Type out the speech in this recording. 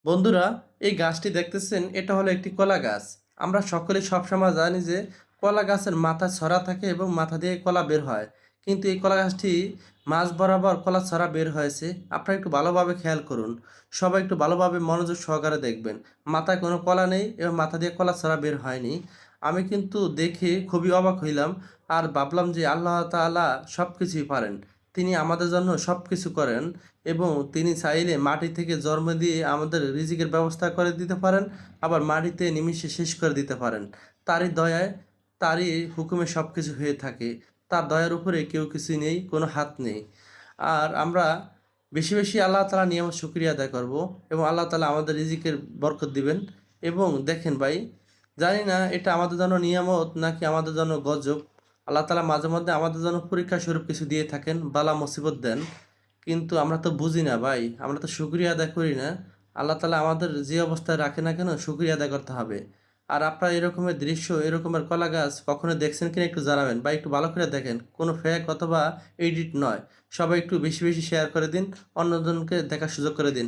বন্ধুরা, এই গাছটি দেখতেছেন, এটা হলো একটি কলা গাছ। আমরা সকলেই সবসময় জানি যে কলা গাছের মাথায় ছড়া থাকে এবং মাথা দিয়ে কলা বের হয়। কিন্তু এই কলা গাছটি মাঝ বরাবর কলা ছড়া বের হয়েছে। আপনারা একটু ভালোভাবে খেয়াল করুন। সবাই একটু ভালোভাবে মনোযোগ সহকারে দেখবেন। মাথায় কোনো কলা নেই এবং মাথা দিয়ে কলা ছড়া বের হয়নি। আমি কিন্তু দেখে খুবই অবাক হইলাম আর ভাবলাম যে আল্লাহ তাআলা সবকিছুই পারেন। তিনি আমাদের জন্য সবকিছু করেন। এবং তিনি চাইলে মাটি থেকে জন্ম দিয়ে আমাদের রিজিকের ব্যবস্থা করে দিতে পারেন, আবার মাটিতে নিমিষে শেষ করে দিতে পারেন। তারই দয়ায়, তারই হুকুমে সব কিছু হয়ে থাকে। তার দয়ার উপরে কেউ কিছু নেই, কোনো হাত নেই। আর আমরা বেশি বেশি আল্লাহ তাআলার নিয়ামত শুকরিয়া আদায় করব এবং আল্লাহ তাআলা আমাদের রিজিকের বরকত দিবেন। এবং দেখেন ভাই, জানি না এটা আমাদের জন্য নিয়ামত নাকি আমাদের জন্য গজব। আল্লাহ তাআলা মাঝে মধ্যে আমাদের জন্য পরীক্ষা স্বরূপ কিছু দিয়ে থাকেন, বালা মুসিবত দেন। কিন্তু আমরা তো বুঝি না ভাই, আমরা তো শুকরিয়া আদায় করি না। আল্লাহ তাআলা আমাদের যে অবস্থায় রাখে না কেন, শুকরিয়া আদায় করতে হবে। আর আপনারা এরকমের দৃশ্য, এরকমের কলা গাছ কখনো দেখছেন কিনা একটু জানাবেন, বা একটু ভালো করে দেখেন, কোনো ফেক অথবা এডিট নয়। সবাই একটু বেশি বেশি শেয়ার করে দিন, অন্যজনকে দেখার সুযোগ করে দিন।